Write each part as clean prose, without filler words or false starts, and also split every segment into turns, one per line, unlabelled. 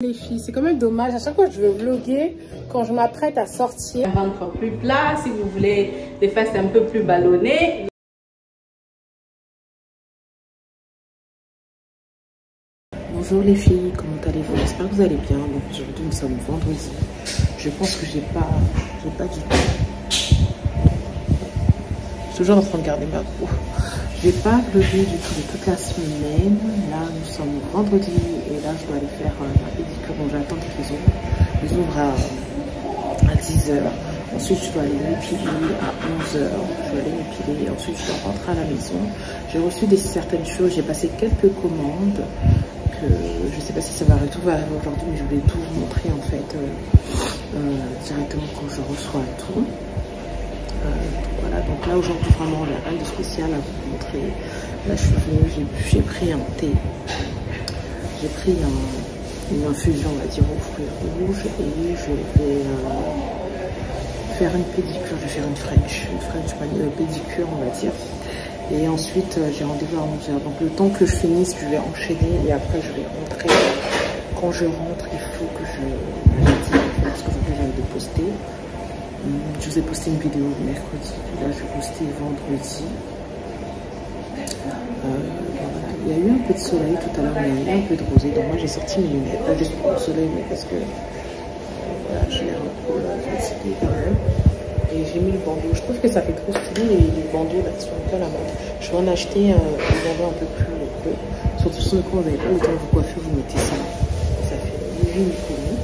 Les filles, c'est quand même dommage. À chaque fois, je veux vlogger quand je m'apprête à sortir.
Un ventre plus plat, si vous voulez des fesses un peu plus ballonnées.
Bonjour les filles, comment allez-vous? J'espère que vous allez bien. Donc aujourd'hui nous sommes vendredi. Je pense que j'ai pas du tout. Je suis toujours en train de garder ma peau. J'ai pas vlogué du tout de toute la semaine. Là nous sommes vendredi et là je dois aller faire ma pédicure. Bon, j'attends qu'ils ouvrent à 10h. Ensuite je dois aller m'épiler à 11h. Je vais aller m'épiler et ensuite je dois rentrer à la maison. J'ai reçu certaines choses, j'ai passé quelques commandes. Je ne sais pas si ça va tout aujourd'hui, mais je voulais tout vous montrer en fait directement quand je reçois tout. Voilà, donc là aujourd'hui vraiment il n'y a rien de spécial à vous montrer. Là je suis venue, j'ai pris un thé, j'ai pris une infusion on va dire aux fruits rouges et je vais faire une pédicure, je vais faire une French pédicure on va dire. Et ensuite, j'ai rendez-vous à 11h. Donc, le temps que je finisse, je vais enchaîner et après, je vais rentrer. Quand je rentre, il faut que je médite parce qu'aujourd'hui, j'ai envie de poster. Je vous ai posté une vidéo mercredi. Là, je vais poster vendredi. Voilà. Il y a eu un peu de soleil tout à l'heure, mais il y a eu un peu de rosée. Donc, moi, j'ai sorti mes lunettes. Pas juste pour le soleil, mais parce que voilà, j'ai l'air un peu fatiguée quand même. Et j'ai mis le bandeau. Je trouve que ça fait trop stylé les bandeaux là qui sont un peu à la mode. Je vais en acheter un bandeau un peu plus gros. Surtout ceux quand vous n'avez pas le temps de vous coiffer, vous mettez ça. Ça fait léger Nicolas.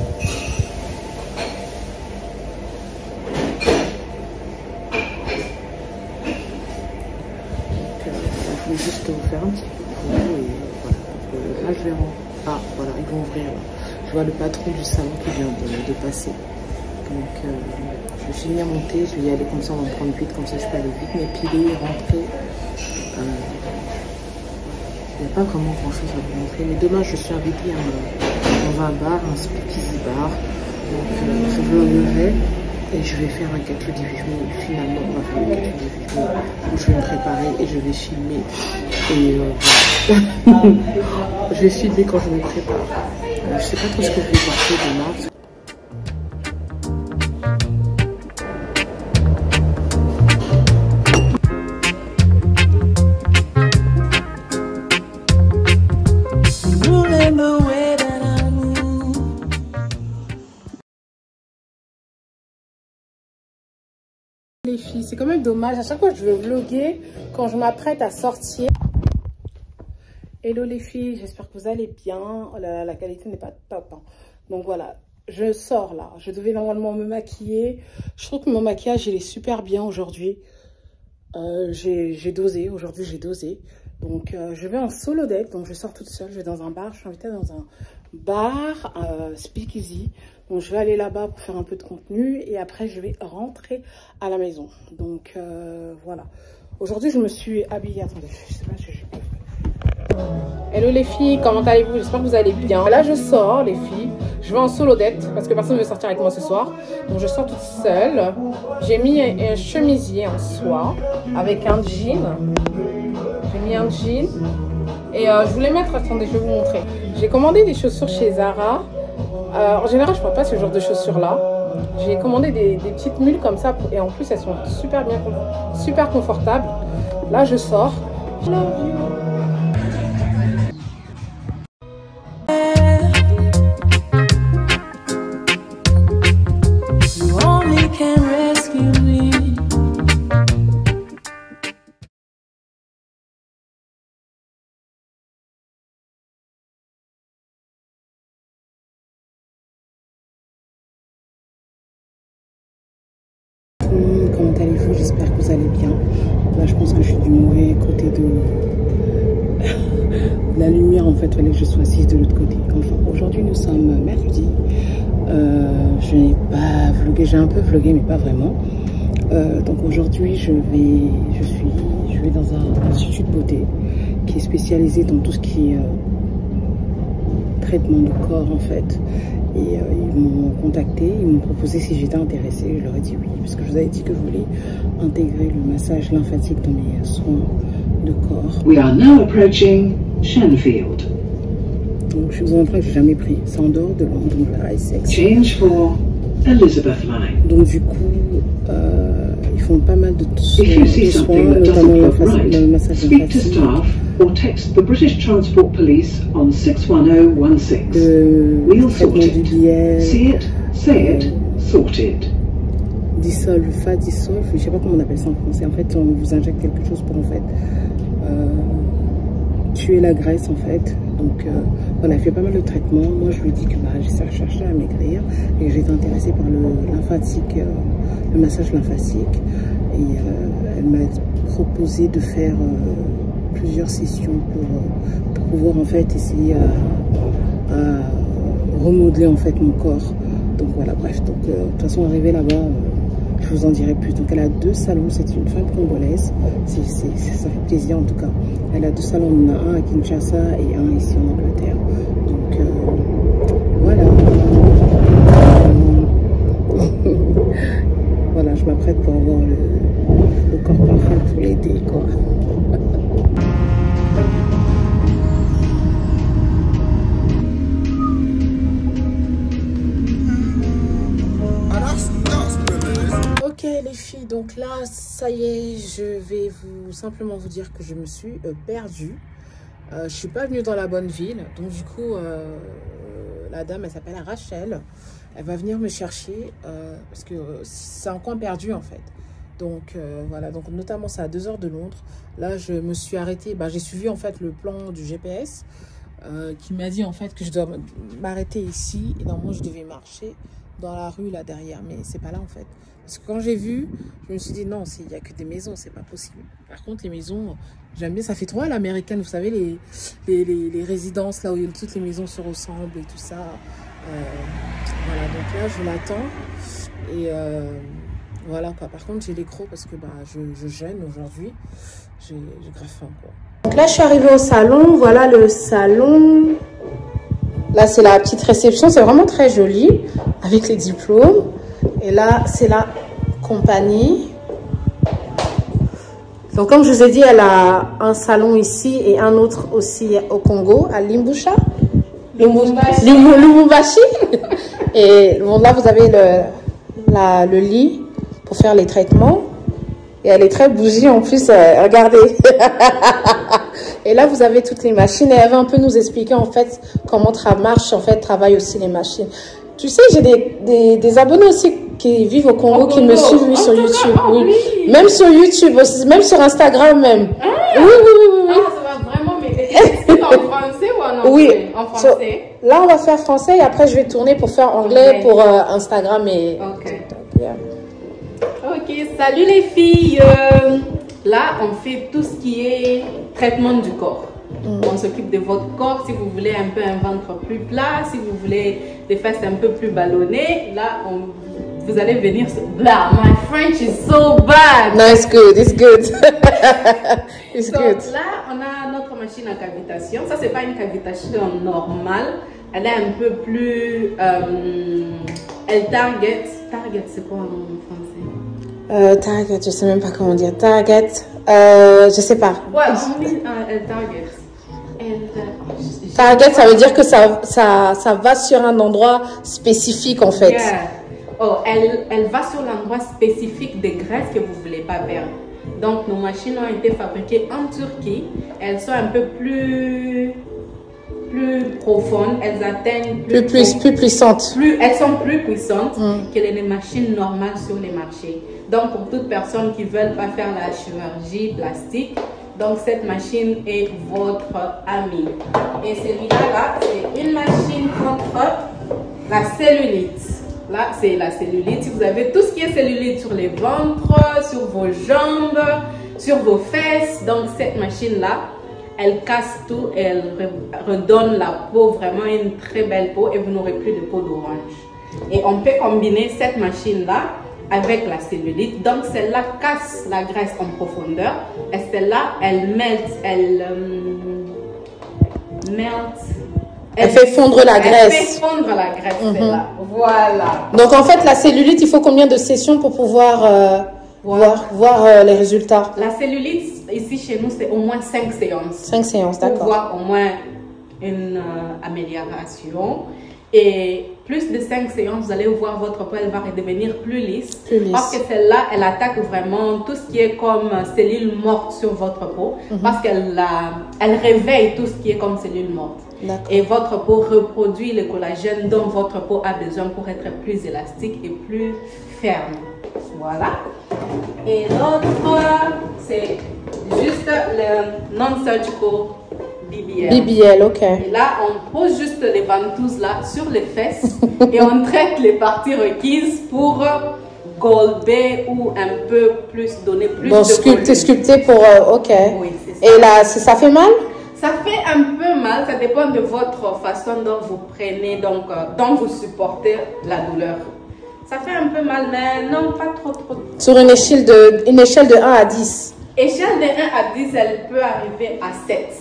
Donc je voulais juste vous faire un petit peu de photo et voilà. Là je vais ah voilà, ils vont ouvrir là. Je vois le patron du salon qui vient de passer. Donc je vais finir mon thé, je vais y aller comme ça, on va me prendre vite, comme ça je peux aller vite m'épiler, rentrer. Il n'y a pas vraiment grand chose à vous montrer, mais demain je suis invitée dans un bar, un speakeasy bar. Donc je vloggerai et je vais faire un 4 du finalement on va faire un 4 du où je vais me préparer et je vais filmer. Et voilà. Je vais filmer quand je me prépare. Je sais pas trop ce que je vais porter demain.
Les filles, c'est quand même dommage. À chaque fois, je veux vlogger quand je m'apprête à sortir. Hello les filles, j'espère que vous allez bien. La qualité n'est pas top. Hein. Donc voilà, je sors là. Je devais normalement me maquiller. Je trouve que mon maquillage, il est super bien aujourd'hui. J'ai dosé. Aujourd'hui, j'ai dosé. Donc, je vais en solo date. Donc, je sors toute seule. Je vais dans un bar. Je suis invitée dans un bar speakeasy. Donc, je vais aller là-bas pour faire un peu de contenu. Et après, je vais rentrer à la maison. Donc, voilà. Aujourd'hui, je me suis habillée. Attendez, je sais pas si j'ai pas fait. Hello les filles, comment allez-vous? J'espère que vous allez bien. Là, je sors les filles. Je vais en solo date parce que personne ne veut sortir avec moi ce soir. Donc, je sors toute seule. J'ai mis un chemisier en soie avec un jean. J'ai mis un jean. Et je voulais mettre, attendez, je vais vous montrer. J'ai commandé des chaussures chez Zara. En général, je ne prends pas ce genre de chaussures-là. J'ai commandé des petites mules comme ça. Et en plus, elles sont super confortables. Là, je sors. Je love you.
Comment allez-vous? J'espère que vous allez bien. Là, je pense que je suis du mauvais côté de la lumière. En fait, il fallait que je sois assise de l'autre côté. Enfin, aujourd'hui, nous sommes mercredi. Je n'ai pas vlogué. J'ai un peu vlogué, mais pas vraiment. Donc aujourd'hui, je vais dans un institut de beauté qui est spécialisé dans tout ce qui est traitement de corps, en fait. Et ils m'ont contacté, ils m'ont proposé si j'étais intéressée. Je leur ai dit oui, parce que je vous avais dit que je voulais intégrer le massage lymphatique dans mes soins de corps.
We are now approaching Shenfield.
Donc
Donc je suis en train que j'ai jamais pris. C'est en dehors de Londres, donc là, Essex.
Change for Elizabeth Line.
Donc du coup, ils font pas mal de soins,
notamment
le massage
speak to staff or text the British Transport Police on 61016. We'll sort it. See it, say it, sorted.
Dissolve, je sais pas comment on appelle ça en français. En fait, on vous injecte quelque chose pour en fait tuer la graisse en fait. Donc voilà, il fait pas mal de traitements. Moi je lui dis que bah, je cherchais à maigrir et que j'étais intéressée par le lymphatique, le massage lymphatique. Et elle m'a proposé de faire plusieurs sessions pour pouvoir en fait essayer à remodeler en fait mon corps. Donc voilà, bref, donc de toute façon arrivé là-bas, je vous en dirai plus. Donc elle a 2 salons, c'est une femme congolaise, ça fait plaisir en tout cas. Elle a 2 salons, on en a un à Kinshasa et un ici en Angleterre. Donc voilà. Voilà, je m'apprête pour avoir le corps parfait pour l'été quoi. Ok les filles, donc là ça y est, je vais simplement vous dire que je me suis perdue. Je suis pas venue dans la bonne ville, donc du coup la dame elle s'appelle Rachel, elle va venir me chercher parce que c'est un coin perdu en fait. Donc voilà, donc notamment c'est à 2 heures de Londres. Là je me suis arrêtée, j'ai suivi en fait le plan du GPS qui m'a dit en fait que je dois m'arrêter ici et normalement je devais marcher dans la rue là derrière, mais c'est pas là en fait. Parce que quand j'ai vu, je me suis dit non, il n'y a que des maisons, c'est pas possible. Par contre les maisons, j'aime bien, ça fait trop à l'américaine, vous savez, les résidences là où toutes les maisons se ressemblent et tout ça. Voilà, donc là je l'attends et voilà quoi. Par contre j'ai les crocs parce que je jeûne aujourd'hui, j'ai grave faim quoi. Donc là je suis arrivée au salon, voilà le salon. Là c'est la petite réception, c'est vraiment très joli avec les diplômes. Et là c'est la compagnie. Donc comme je vous ai dit, elle a un salon ici et un autre aussi au Congo, à Limbusha. Lubumbashi. Et bon, là vous avez le lit pour faire les traitements. Et elle est très bougie en plus, regardez. Et là vous avez toutes les machines. Et elle va un peu nous expliquer en fait comment marche, en fait, travaillent aussi les machines. Tu sais, j'ai des abonnés aussi qui vivent au Congo, qui me suivent sur YouTube. Oui. Même sur YouTube aussi, même sur Instagram même.
Ah,
oui.
Ah, ça va vraiment m'aider. C'est en français ou en anglais?
Oui.
En français.
Là, on va faire français et après, je vais tourner pour faire anglais pour Instagram et TikTok. Yeah.
Ok, salut les filles. Là, on fait tout ce qui est traitement du corps. On s'occupe de votre corps. Si vous voulez un peu un ventre plus plat, si vous voulez des fesses un peu plus ballonnées, là, vous allez venir sur... Blah, my French is so bad.
No, it's good, it's good. It's
Donc,
good.
là, on a notre machine à cavitation. Ça, c'est pas une cavitation normale. Elle est un peu plus... elle target. Target, c'est quoi en français?
Target, je sais même pas comment dire. Target, je sais pas.
Ouais, on dit elle target.
Target, ça veut dire que ça va sur un endroit spécifique en fait.
Yeah. Oh, elle va sur l'endroit spécifique des graisses que vous ne voulez pas perdre. Donc, nos machines ont été fabriquées en Turquie. Elles sont un peu plus profondes. Elles atteignent
plus puissantes.
Elles sont plus puissantes que les machines normales sur les marchés. Donc, pour toute personne qui ne veut pas faire la chirurgie plastique, donc cette machine est votre amie. Et celui-là, c'est une machine contre la cellulite. Là, c'est la cellulite. Si vous avez tout ce qui est cellulite sur les ventres, sur vos jambes, sur vos fesses, donc cette machine-là, elle casse tout et elle redonne la peau, vraiment une très belle peau et vous n'aurez plus de peau d'orange. Et on peut combiner cette machine-là avec la cellulite. Donc celle-là casse la graisse en profondeur et celle-là, elle
elle fait fondre la graisse.
Elle fait fondre la graisse, celle-là. Voilà.
Donc en fait, la cellulite, il faut combien de sessions pour pouvoir voir les résultats?
La cellulite, ici chez nous, c'est au moins 5 séances.
5 séances, d'accord.
Pour voir au moins une amélioration. Et plus de 5 séances, vous allez voir votre peau, elle va redevenir plus lisse. Parce que celle-là, elle attaque vraiment tout ce qui est comme cellules mortes sur votre peau. Parce qu'elle elle réveille tout ce qui est comme cellules mortes. Et votre peau reproduit le collagène dont votre peau a besoin pour être plus élastique et plus ferme. Voilà. Et l'autre, c'est juste le non-surgical BBL.
BBL, ok.
Et là, on pose juste les ventouses là sur les fesses et on traite les parties requises pour golber ou un peu plus, donner plus de volume.
Sculpter pour... ok.
Oui, c'est ça.
Et là, ça fait mal?
Ça fait un peu mal, ça dépend de votre façon dont vous prenez, donc dont vous supportez la douleur. Ça fait un peu mal, mais non, pas trop.
Sur une échelle de 1 à 10?
Échelle de 1 à 10, elle peut arriver à 7.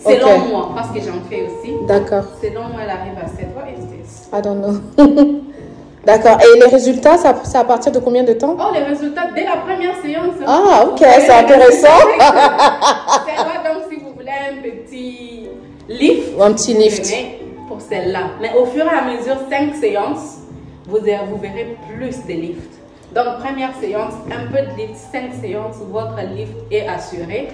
Selon moi, parce que j'en fais aussi.
D'accord.
Selon moi, elle arrive à 7. What is this?
I don't know. D'accord. Et les résultats, c'est à partir de combien de temps?
Oh, les résultats dès la première séance.
Ah, ok, c'est intéressant.
C'est vrai, donc si vous voulez un petit lift.
Un petit lift.
Pour celle-là. Mais au fur et à mesure, 5 séances, vous verrez plus de lift. Donc, première séance, un peu de lift, 5 séances, votre lift est assuré.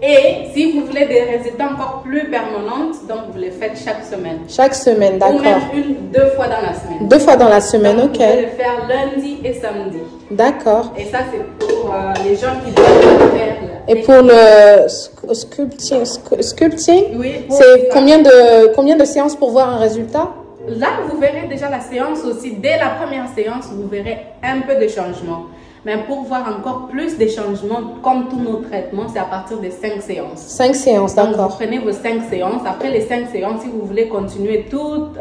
Et si vous voulez des résultats encore plus permanents, donc vous les faites chaque semaine. Chaque semaine, d'accord. Ou même 2 fois dans la semaine.
2 fois dans la semaine, donc, ok.
Vous pouvez le faire lundi et samedi.
D'accord.
Et ça, c'est pour les gens qui doivent faire.
Et pour le sculpting,
oui,
c'est combien de séances pour voir un résultat?
Là, vous verrez déjà la séance aussi. Dès la première séance, vous verrez un peu de changement. Mais pour voir encore plus de changements, comme tous nos traitements, c'est à partir de 5 séances. 5 séances, d'accord. Vous prenez vos 5 séances. Après les 5 séances, si vous voulez continuer toutes,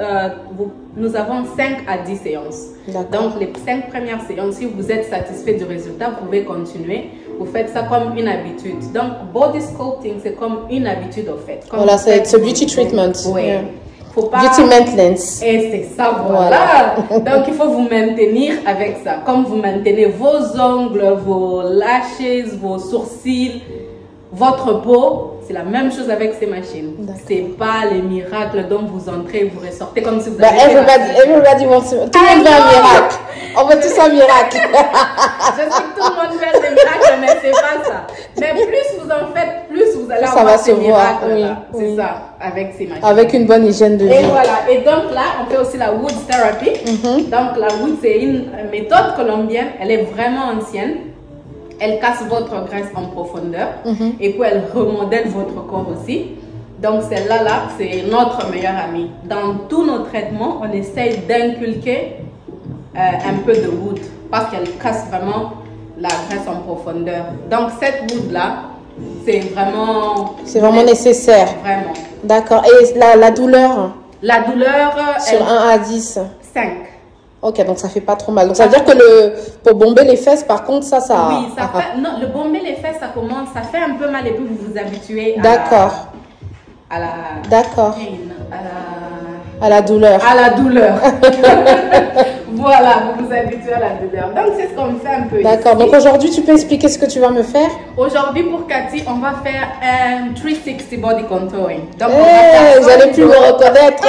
nous avons 5 à 10 séances. Donc, les 5 premières séances, si vous êtes satisfait du résultat, vous pouvez continuer. Vous faites ça comme une habitude. Donc, body sculpting, c'est comme une habitude, au fait. Comme
voilà, c'est beauty treatment.
Oui.
Yeah.
Pas...
Beauty maintenance.
Et c'est ça, voilà. Donc, il faut vous maintenir avec ça. Comme vous maintenez vos ongles, vos lashes, vos sourcils, votre peau, c'est la même chose avec ces machines. C'est pas les miracles dont vous entrez et vous ressortez comme si vous avez...
Everybody wants to... Tout le monde veut un miracle. On veut tous un miracle.
Je sais que tout le monde veut des miracles, mais c'est pas ça. Mais plus vous en faites, plus vous allez avoir ces miracles. Oui, c'est ça, avec ces machines.
Avec une bonne hygiène de vie.
Et voilà. Et donc là, on fait aussi la wood therapy. Donc la wood, c'est une méthode colombienne. Elle est vraiment ancienne. Elle casse votre graisse en profondeur. Et puis elle remodèle votre corps aussi. Donc celle-là, c'est notre meilleure amie. Dans tous nos traitements, on essaye d'inculquer un peu de wood. Parce qu'elle casse vraiment la graisse en profondeur. Donc cette wood-là, c'est vraiment...
C'est vraiment nécessaire.
Vraiment.
D'accord. Et la douleur?
La douleur...
Sur 1 à 10?
5.
Ok, donc ça fait pas trop mal. Donc ça veut dire que pour bomber les fesses, par contre, ça...
Oui, ça fait... Non, le bomber les fesses, ça commence... Ça fait un peu mal et puis vous vous habituez à...
D'accord.
À la...
D'accord.
À la douleur.
À la douleur.
Voilà, vous vous habituez à la douleur. Donc, c'est ce qu'on fait un peu.
D'accord. Donc, aujourd'hui, tu peux expliquer ce que tu vas me faire?
Aujourd'hui, pour Cathy, on va faire un 360 body contouring. Donc,
vous allez plus me reconnaître.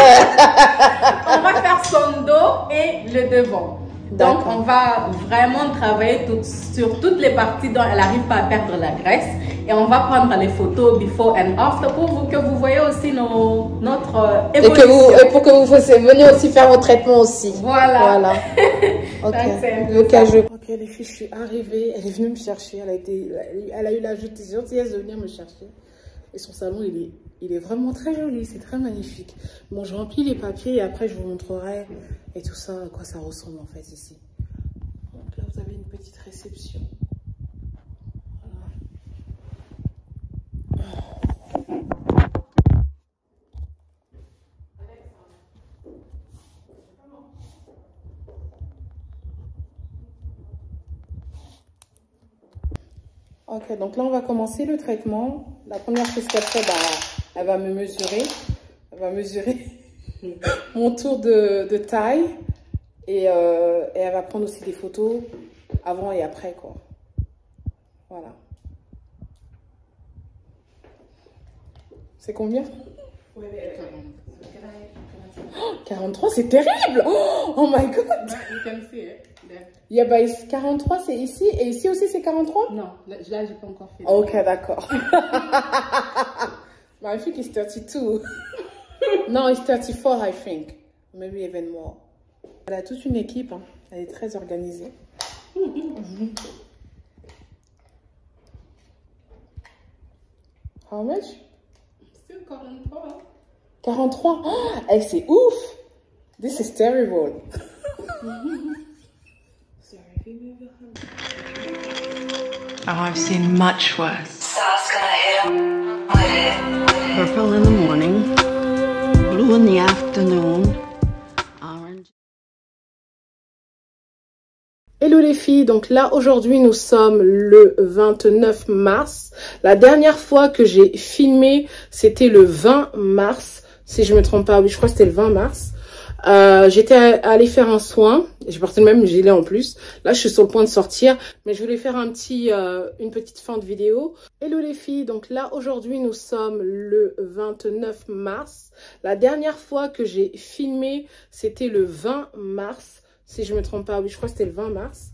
On va faire son dos et le devant. Donc, on va vraiment travailler sur toutes les parties dont elle n'arrive pas à perdre la graisse. Et on va prendre les photos before and after pour que vous voyez aussi notre évolution. Et pour que vous veniez aussi faire vos traitements aussi. Voilà.
Ok, les filles, je suis arrivée. Elle est venue me chercher. Elle a eu la gentillesse de venir me chercher. Et son salon, il est vraiment très joli. C'est très magnifique. Bon, je remplis les papiers et après, je vous montrerai et tout ça, à quoi ça ressemble en fait ici. Donc là, vous avez une petite réception. Ok, donc là, on va commencer le traitement. La première chose qu'elle fait, elle va me mesurer. Elle va mesurer mon tour de taille. Et elle va prendre aussi des photos avant et après, quoi. Voilà. C'est combien? 43, c'est terrible. Oh my god.
You can see it.
Yeah, bah, 43, c'est ici. Et ici aussi, c'est 43?
Non, là, j'ai pas encore fait.
Ok, d'accord. I think it's 32. No, it's 34, I think. Maybe even more. Elle a toute une équipe. Hein. Elle est très organisée. How much?
C'est 43.
43? Oh, hey, c'est ouf! This is terrible.
Oh, I've seen much worse. Purple in the morning, blue in the afternoon, orange.
Hello les filles, donc là aujourd'hui nous sommes le 29 mars. La dernière fois que j'ai filmé c'était le 20 mars, si je me trompe pas, oui je crois que c'était le 20 mars. J'étais allée faire un soin, j'ai porté le même gilet en plus. Là je suis sur le point de sortir, mais je voulais faire une petite fin de vidéo. Hello les filles, donc là aujourd'hui nous sommes le 29 mars. La dernière fois que j'ai filmé c'était le 20 mars. Si je me trompe pas, oui, je crois que c'était le 20 mars.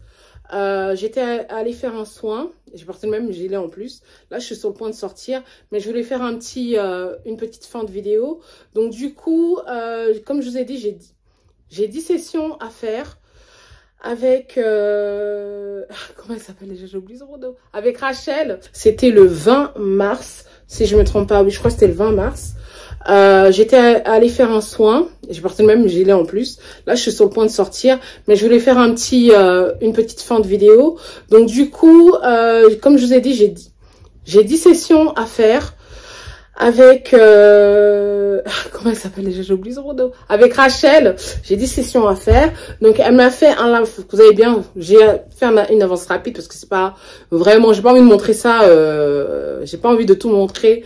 J'étais allée faire un soin. J'ai porté le même gilet en plus. Là, je suis sur le point de sortir. Mais je voulais faire une petite fin de vidéo. Donc, du coup, comme je vous ai dit, j'ai 10 sessions à faire. Avec... comment elle s'appelle déjà? J'ai oublié son nom. Avec Rachel. C'était le 20 mars. Si je me trompe pas, oui, je crois que c'était le 20 mars. J'étais allée faire un soin. J'ai porté le même gilet en plus. Là, je suis sur le point de sortir. Mais je voulais faire une petite fin de vidéo. Donc, du coup, comme je vous ai dit, j'ai 10 sessions à faire. Avec... comment elle s'appelle déjà? J'ai oublié son nom. Avec Rachel. J'ai 10 sessions à faire. Donc, elle m'a fait un... Vous avez bien... J'ai fait une avance rapide parce que c'est pas... Vraiment, j'ai pas envie de montrer ça. J'ai pas envie de tout montrer.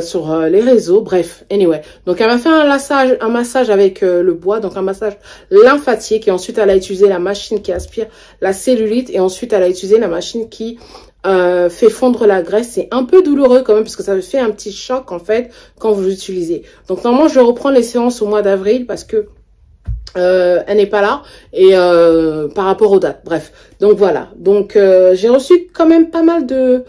Sur les réseaux, bref, anyway. Donc elle m'a fait un massage avec le bois, donc un massage lymphatique, et ensuite elle a utilisé la machine qui aspire la cellulite, et ensuite elle a utilisé la machine qui fait fondre la graisse. C'est un peu douloureux quand même parce que ça fait un petit choc en fait quand vous l'utilisez. Donc normalement je vais reprendre les séances au mois d'avril parce que elle n'est pas là, et par rapport aux dates, bref. Donc voilà, donc j'ai reçu quand même pas mal de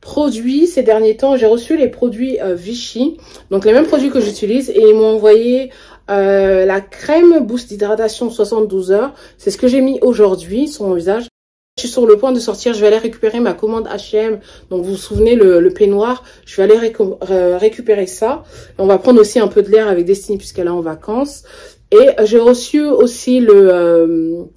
produits ces derniers temps. J'ai reçu les produits Vichy, donc les mêmes produits que j'utilise, et ils m'ont envoyé la crème boost d'hydratation 72 heures. C'est ce que j'ai mis aujourd'hui sur mon visage. Je suis sur le point de sortir, je vais aller récupérer ma commande H&M. Donc vous vous souvenez le peignoir, je vais aller récupérer ça. Et on va prendre aussi un peu de l'air avec Destiny puisqu'elle est en vacances. Et j'ai reçu aussi le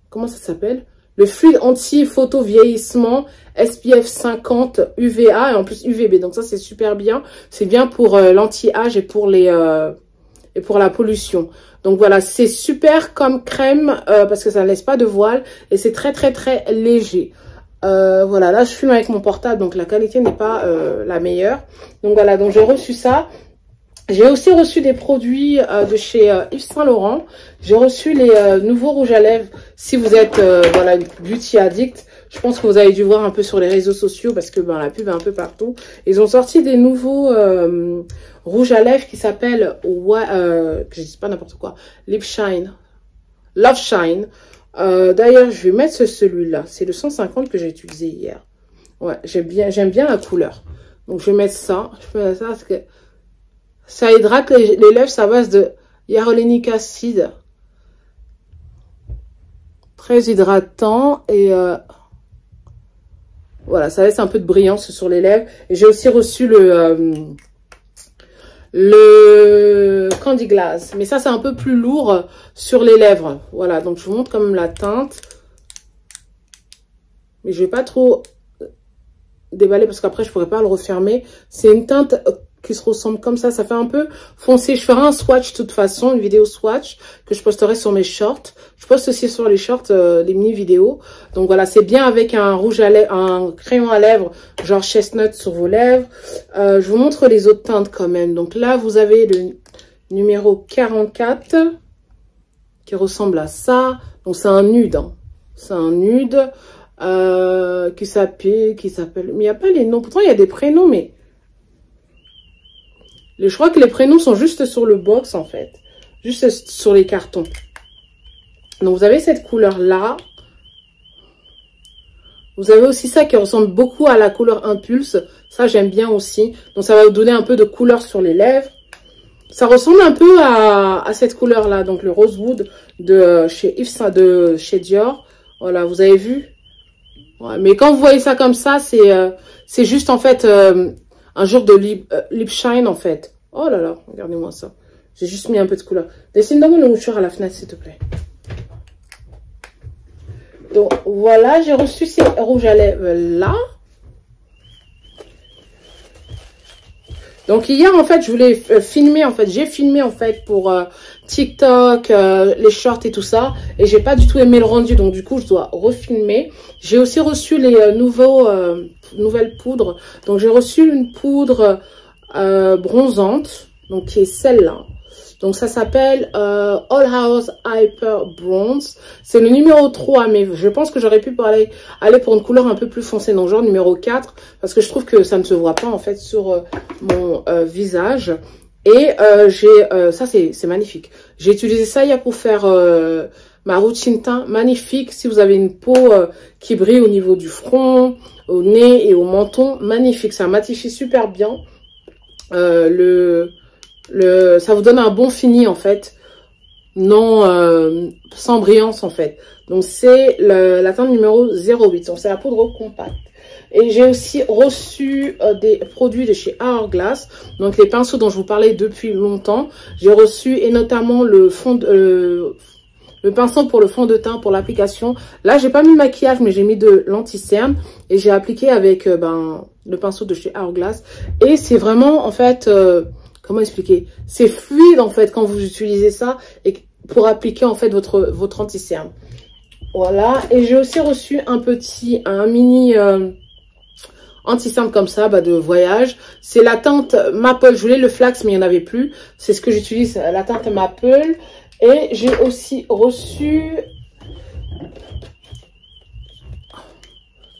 comment ça s'appelle? Le fluide anti-photo vieillissement SPF 50 UVA et en plus UVB. Donc ça c'est super bien. C'est bien pour l'anti-âge et pour la pollution. Donc voilà, c'est super comme crème parce que ça ne laisse pas de voile et c'est très très très léger. Voilà, là je filme avec mon portable donc la qualité n'est pas la meilleure. Donc voilà, donc j'ai reçu ça. J'ai aussi reçu des produits de chez Yves Saint Laurent. J'ai reçu les nouveaux rouges à lèvres. Si vous êtes voilà, une beauty addict, je pense que vous avez dû voir un peu sur les réseaux sociaux parce que ben, la pub est un peu partout. Ils ont sorti des nouveaux rouges à lèvres qui s'appellent, que je dis pas n'importe quoi, Lip Shine, Love Shine. D'ailleurs, je vais mettre celui-là. C'est le 150 que j'ai utilisé hier. Ouais, j'aime bien la couleur. Donc je vais mettre ça. Je vais mettre ça parce que ça hydrate les lèvres, ça base de hyaluronique acide. Très hydratant et voilà, ça laisse un peu de brillance sur les lèvres. Et j'ai aussi reçu le Candy Glass. Mais ça, c'est un peu plus lourd sur les lèvres. Voilà, donc je vous montre quand même la teinte. Mais je vais pas trop déballer parce qu'après, je pourrais pas le refermer. C'est une teinte qui se ressemble comme ça fait un peu foncé. Je ferai un swatch de toute façon, une vidéo swatch que je posterai sur mes shorts. Je poste aussi sur les shorts les mini vidéos. Donc voilà, c'est bien avec un rouge à lèvres, un crayon à lèvres genre chestnut sur vos lèvres. Je vous montre les autres teintes quand même. Donc là, vous avez le numéro 44 qui ressemble à ça. Donc c'est un nude, hein. C'est un nude qui s'appelle, mais il n'y a pas les noms. Pourtant il y a des prénoms, mais Je crois que les prénoms sont juste sur le box, en fait. Juste sur les cartons. Donc, vous avez cette couleur-là. Vous avez aussi ça qui ressemble beaucoup à la couleur Impulse. Ça, j'aime bien aussi. Donc, ça va vous donner un peu de couleur sur les lèvres. Ça ressemble un peu à cette couleur-là. Donc, le Rosewood de chez Yves Saint, de chez Dior. Voilà, vous avez vu? Ouais, mais quand vous voyez ça comme ça, c'est juste, en fait, un genre de lip shine, en fait. Oh là là, regardez-moi ça. J'ai juste mis un peu de couleur. Dessine-moi le mouchoir à la fenêtre, s'il te plaît. Donc, voilà, j'ai reçu ces rouges à lèvres là. Donc, hier, en fait, je voulais filmer, en fait. J'ai filmé, en fait, pour TikTok, les shorts et tout ça. Et j'ai pas du tout aimé le rendu. Donc, du coup, je dois refilmer. J'ai aussi reçu les nouvelles poudres. Donc, j'ai reçu une poudre bronzante. Donc, qui est celle-là. Donc, ça s'appelle All House Hyper Bronze. C'est le numéro 3, mais je pense que j'aurais pu aller pour une couleur un peu plus foncée. Donc, genre numéro 4, parce que je trouve que ça ne se voit pas, en fait, sur mon visage. Et ça, c'est magnifique. J'ai utilisé ça hier pour faire ma routine teint. Magnifique. Si vous avez une peau qui brille au niveau du front, au nez et au menton, magnifique. Ça matifie super bien. Ça vous donne un bon fini, en fait, non sans brillance, en fait. Donc c'est la teinte numéro 08. Donc c'est la poudre compacte. Et j'ai aussi reçu des produits de chez Hourglass, donc les pinceaux dont je vous parlais depuis longtemps. J'ai reçu, et notamment le pinceau pour le fond de teint pour l'application. Là, j'ai pas mis de maquillage, mais j'ai mis de l'anti-cerne et j'ai appliqué avec le pinceau de chez Hourglass. Et c'est vraiment, en fait, comment expliquer? C'est fluide, en fait, quand vous utilisez ça et pour appliquer, en fait, votre anti-cerne. Voilà. Et j'ai aussi reçu un mini anti-cerne comme ça, de voyage. C'est la teinte Maple. Je voulais le flax, mais il n'y en avait plus. C'est ce que j'utilise, la teinte Maple. Et j'ai aussi reçu...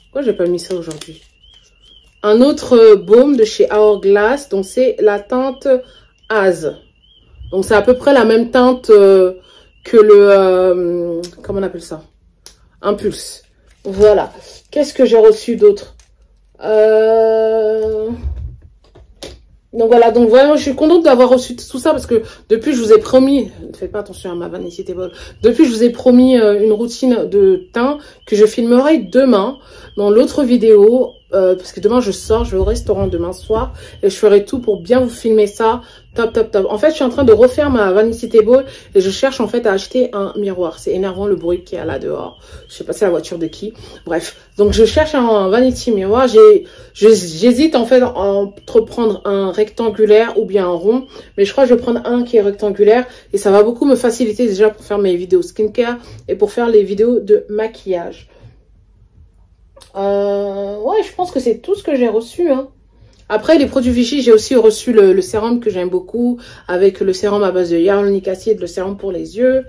Pourquoi j'ai pas mis ça aujourd'hui? Un autre baume de chez Hourglass. Donc, c'est la teinte Az. Donc, c'est à peu près la même teinte que le... comment on appelle ça? Impulse. Voilà. Qu'est-ce que j'ai reçu d'autre? Donc voilà, donc vraiment je suis contente d'avoir reçu tout ça parce que depuis je vous ai promis, ne faites pas attention à ma vanity table, depuis je vous ai promis une routine de teint que je filmerai demain dans l'autre vidéo, parce que demain je vais au restaurant demain soir et je ferai tout pour bien vous filmer ça, top. En fait je suis en train de refaire ma vanity table et je cherche en fait à acheter un miroir. C'est énervant le bruit qu'il y a là dehors, je sais pas c'est la voiture de qui, bref. Donc je cherche un vanity miroir, j'hésite en fait entre prendre un rectangulaire ou bien un rond, mais je crois que je vais prendre un qui est rectangulaire et ça va beaucoup me faciliter déjà pour faire mes vidéos skincare et pour faire les vidéos de maquillage. Ouais, je pense que c'est tout ce que j'ai reçu, hein. Après, les produits Vichy, j'ai aussi reçu le sérum que j'aime beaucoup, avec le sérum à base de hyaluronique acide, le sérum pour les yeux.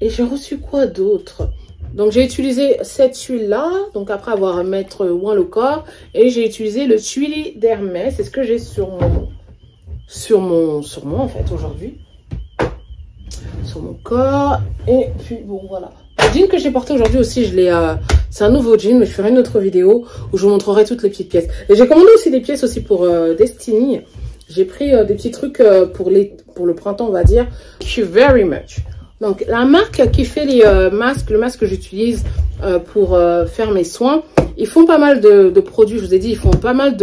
Et j'ai reçu quoi d'autre? Donc, j'ai utilisé cette huile-là, donc après avoir mettre oint le corps. Et j'ai utilisé le tuile d'Hermès, c'est ce que j'ai sur moi, en fait, aujourd'hui. Sur mon corps. Et puis, bon, voilà. Le jean que j'ai porté aujourd'hui aussi, c'est un nouveau jean, mais je ferai une autre vidéo où je vous montrerai toutes les petites pièces. Et j'ai commandé aussi des pièces aussi pour Destiny. J'ai pris des petits trucs pour le printemps, on va dire. Thank you very much. Donc, la marque qui fait les masques, le masque que j'utilise pour faire mes soins, ils font pas mal de produits, je vous ai dit, ils font pas mal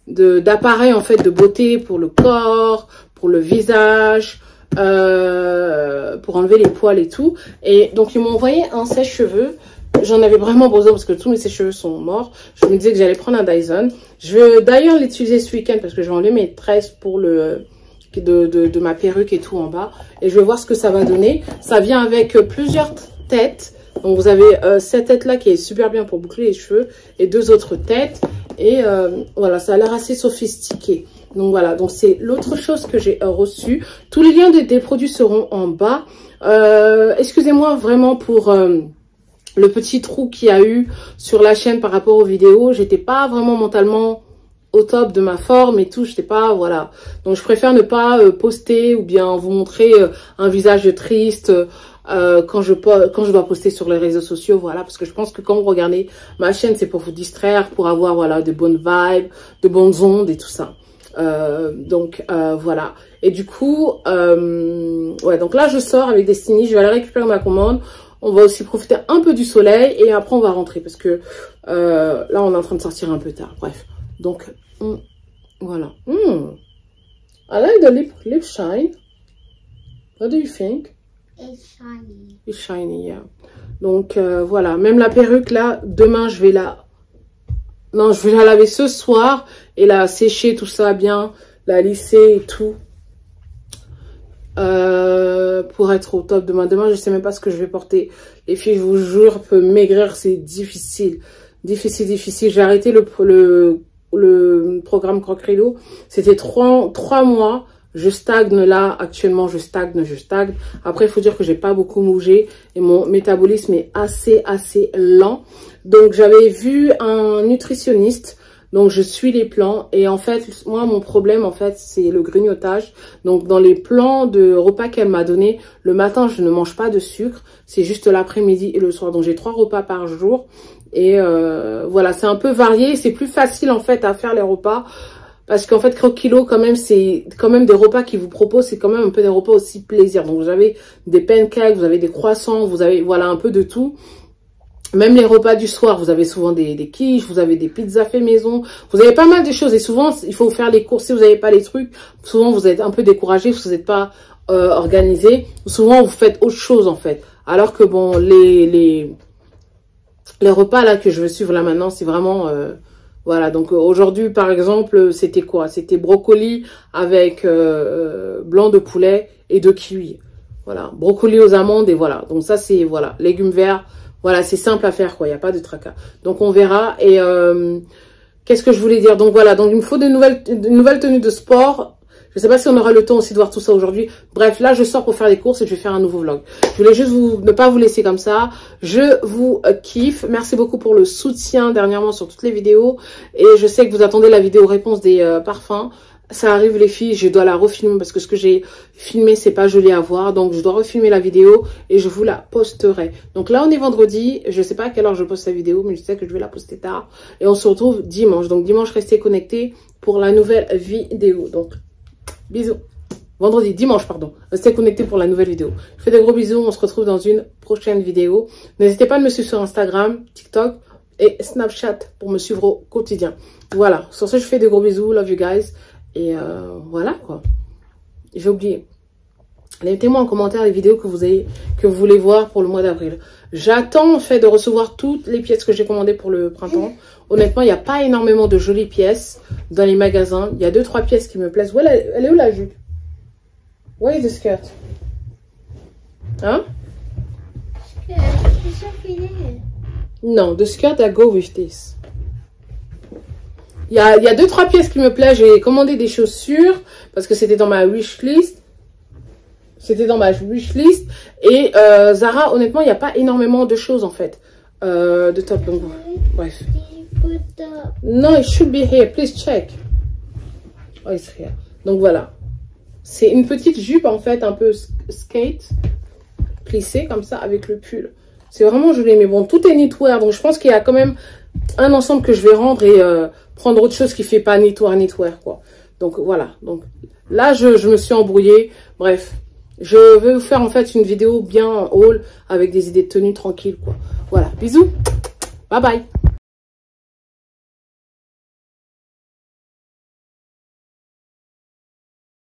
d'appareils en fait de beauté pour le corps, pour le visage, pour enlever les poils et tout. Et donc, ils m'ont envoyé un sèche-cheveux. J'en avais vraiment besoin parce que tous mes sèche-cheveux sont morts. Je me disais que j'allais prendre un Dyson. Je vais d'ailleurs l'utiliser ce week-end parce que je vais enlever mes tresses pour de ma perruque et tout en bas. Et je vais voir ce que ça va donner. Ça vient avec plusieurs têtes. Donc, vous avez cette tête-là qui est super bien pour boucler les cheveux. Et deux autres têtes. Et voilà, ça a l'air assez sophistiqué. Donc, voilà. Donc, c'est l'autre chose que j'ai reçue. Tous les liens des produits seront en bas. Excusez-moi vraiment pour... le petit trou qu'il y a eu sur la chaîne par rapport aux vidéos. J'étais pas vraiment mentalement au top de ma forme et tout, je sais pas, voilà. Donc je préfère ne pas poster ou bien vous montrer un visage triste quand je dois poster sur les réseaux sociaux, voilà, parce que je pense que quand vous regardez ma chaîne, c'est pour vous distraire, pour avoir, voilà, de bonnes vibes, de bonnes ondes et tout ça. Donc voilà. Et du coup, ouais, donc là je sors avec Destiny, je vais aller récupérer ma commande. On va aussi profiter un peu du soleil et après on va rentrer parce que là on est en train de sortir un peu tard. Bref, donc voilà. I like the lip shine. What do you think?
It's shiny.
It's shiny, yeah. Donc voilà, même la perruque là, demain je vais la... Non, je vais la laver ce soir et la sécher tout ça bien, la lisser et tout. Pour être au top demain. Demain, je sais même pas ce que je vais porter. Les filles, je vous jure, peut maigrir, c'est difficile. Difficile. J'ai arrêté le programme Croque-Rideau. C'était 3 mois. Je stagne là, actuellement, je stagne. Après, il faut dire que j'ai pas beaucoup bougé et mon métabolisme est assez lent. Donc, j'avais vu un nutritionniste. Donc, je suis les plans. Et en fait, moi, mon problème, en fait, c'est le grignotage. Donc, dans les plans de repas qu'elle m'a donné, le matin, je ne mange pas de sucre. C'est juste l'après-midi et le soir. Donc, j'ai 3 repas par jour. Et voilà, c'est un peu varié. C'est plus facile, en fait, à faire les repas. Parce qu'en fait, Croque-Kilo, quand même, c'est quand même des repas qu'ils vous proposent. C'est quand même un peu des repas aussi plaisir. Donc, vous avez des pancakes, vous avez des croissants, vous avez, voilà, un peu de tout. Même les repas du soir, vous avez souvent des quiches, vous avez des pizzas fait maison, vous avez pas mal de choses. Et souvent, il faut faire les courses. Si vous n'avez pas les trucs, souvent vous êtes un peu découragé, vous n'êtes pas organisé. Souvent, vous faites autre chose en fait. Alors que bon, les repas là que je veux suivre là maintenant, c'est vraiment... voilà, donc aujourd'hui par exemple, c'était quoi? C'était brocoli avec blanc de poulet et de kiwi. Voilà, brocoli aux amandes et voilà. Donc ça c'est, voilà, légumes verts. Voilà, c'est simple à faire, quoi. Il n'y a pas de tracas. Donc, on verra. Et qu'est-ce que je voulais dire? Donc, voilà. Donc, il me faut de nouvelles tenues de sport. Je ne sais pas si on aura le temps aussi de voir tout ça aujourd'hui. Bref, là, je sors pour faire des courses et je vais faire un nouveau vlog. Je voulais juste ne pas vous laisser comme ça. Je vous kiffe. Merci beaucoup pour le soutien dernièrement sur toutes les vidéos. Et je sais que vous attendez la vidéo réponse des parfums. Ça arrive les filles, je dois la refilmer parce que ce que j'ai filmé c'est pas joli à voir, donc je dois refilmer la vidéo et je vous la posterai. Donc là on est vendredi, je sais pas à quelle heure je poste la vidéo mais je sais que je vais la poster tard et on se retrouve dimanche. Donc dimanche restez connectés pour la nouvelle vidéo. Donc bisous. Dimanche pardon, restez connectés pour la nouvelle vidéo. Je fais des gros bisous, on se retrouve dans une prochaine vidéo. N'hésitez pas à me suivre sur Instagram, TikTok et Snapchat pour me suivre au quotidien. Voilà, sur ce je fais des gros bisous, love you guys. Et voilà quoi. J'ai oublié. Mettez-moi en commentaire les vidéos que vous voulez voir pour le mois d'avril. J'attends en fait de recevoir toutes les pièces que j'ai commandées pour le printemps. Honnêtement, il n'y a pas énormément de jolies pièces dans les magasins. Il y a 2-3 pièces qui me plaisent. Elle est où la jupe? Where is the skirt? Hein? Non, the skirt I go with this. Il y a 2-3 pièces qui me plaisent. J'ai commandé des chaussures parce que c'était dans ma wishlist. Et Zara, honnêtement, il n'y a pas énormément de choses en fait. De top. Donc, bref. No, it should be here. Please check. Oh, it's here. Donc voilà. C'est une petite jupe en fait, un peu skate. Plissée comme ça avec le pull. C'est vraiment joli. Mais bon, tout est knitwear. Donc je pense qu'il y a quand même un ensemble que je vais rendre et prendre autre chose qui fait pas knitwear quoi. Donc voilà. Donc là je me suis embrouillée. Bref, je vais vous faire en fait une vidéo bien haul avec des idées de tenue tranquille quoi. Voilà, bisous, bye bye.